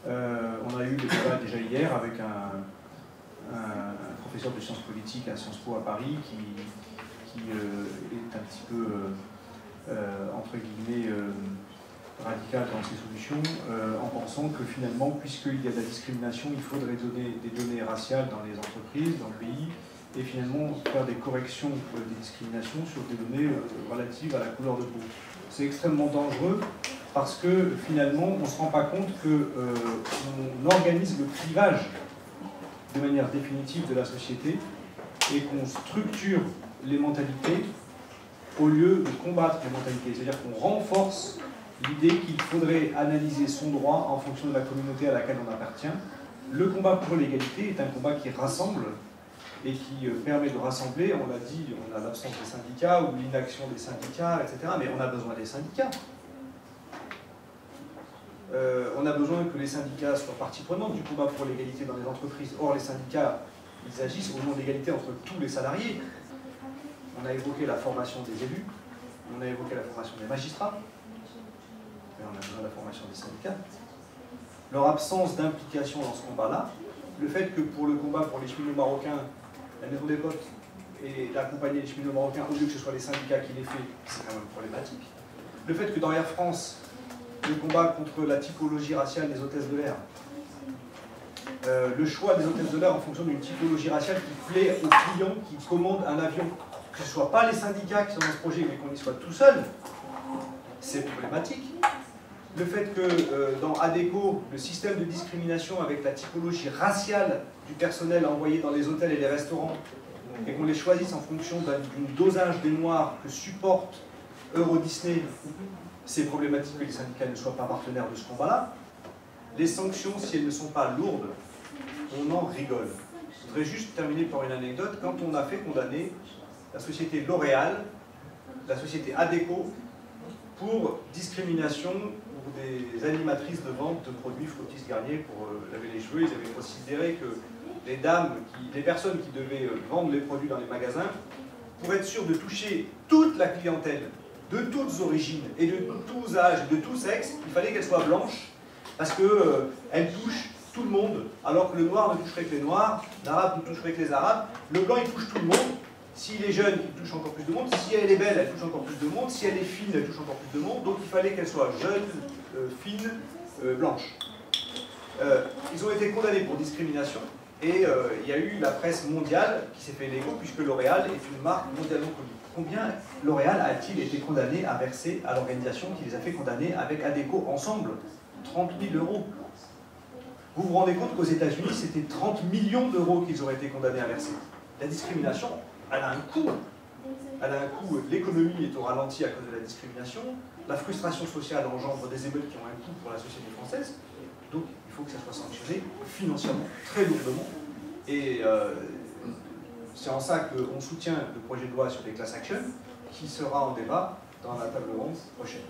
On a eu des débats déjà hier avec un professeur de sciences politiques à Sciences Po à Paris qui est un petit peu, entre guillemets, radical dans ses solutions, en pensant que finalement, puisqu'il y a de la discrimination, il faudrait donner des données raciales dans les entreprises, dans le pays, et finalement faire des corrections des discriminations sur des données relatives à la couleur de peau. C'est extrêmement dangereux parce que finalement, on ne se rend pas compte qu'on organise le clivage de manière définitive de la société et qu'on structure les mentalités au lieu de combattre les mentalités. C'est-à-dire qu'on renforce l'idée qu'il faudrait analyser son droit en fonction de la communauté à laquelle on appartient. Le combat pour l'égalité est un combat qui rassemble et qui permet de rassembler. On l'a dit, on a l'absence des syndicats ou l'inaction des syndicats, etc. Mais on a besoin des syndicats. On a besoin que les syndicats soient partie prenante du combat pour l'égalité dans les entreprises. Or, les syndicats, ils agissent au nom de l'égalité entre tous les salariés. On a évoqué la formation des élus, on a évoqué la formation des magistrats, mais on a besoin de la formation des syndicats. Leur absence d'implication dans ce combat-là, le fait que pour le combat pour les cheminots marocains, la Maison des Potes et d'accompagner les cheminots marocains, au lieu que ce soit les syndicats qui les fait, c'est quand même problématique. Le fait que dans Air France, le combat contre la typologie raciale des hôtesses de l'air, le choix des hôtesses de l'air en fonction d'une typologie raciale qui plaît aux clients qui commandent un avion, que ce ne soit pas les syndicats qui sont dans ce projet, mais qu'on y soit tout seul, c'est problématique. Le fait que dans ADECO, le système de discrimination avec la typologie raciale du personnel envoyé dans les hôtels et les restaurants, et qu'on les choisisse en fonction d'un dosage des noirs que supporte Euro Disney, c'est problématique que les syndicats ne soient pas partenaires de ce combat-là. Les sanctions, si elles ne sont pas lourdes, on en rigole. Je voudrais juste terminer par une anecdote. Quand on a fait condamner la société L'Oréal, la société ADECO, pour discrimination pour des animatrices de vente de produits Frottis Garnier pour laver les cheveux, ils avaient considéré que les personnes qui devaient vendre les produits dans les magasins, pour être sûr de toucher toute la clientèle, de toutes origines et de tous âges, de tous sexes, il fallait qu'elle soit blanche, parce qu'elle touche tout le monde, alors que le noir ne toucherait que les noirs, l'arabe ne toucherait que les arabes, le blanc il touche tout le monde. S'il est jeune, il touche encore plus de monde. Si elle est belle, elle touche encore plus de monde. Si elle est fine, elle touche encore plus de monde. Donc il fallait qu'elle soit jeune, fine, blanche. Ils ont été condamnés pour discrimination. Et il y a eu la presse mondiale qui s'est fait l'écho, puisque L'Oréal est une marque mondialement connue. Combien L'Oréal a-t-il été condamné à verser à l'organisation qui les a fait condamner avec ADECO ensemble? 30 000 €. Vous vous rendez compte qu'aux États-Unis, c'était 30 millions d'euros qu'ils auraient été condamnés à verser. La discrimination, elle a un coût. Elle a un coût. L'économie est au ralenti à cause de la discrimination. La frustration sociale engendre des émeutes qui ont un coût pour la société française. Donc, il faut que ça soit sanctionné financièrement, très lourdement. Et c'est en ça qu'on soutient le projet de loi sur les class actions, qui sera en débat dans la table ronde prochaine.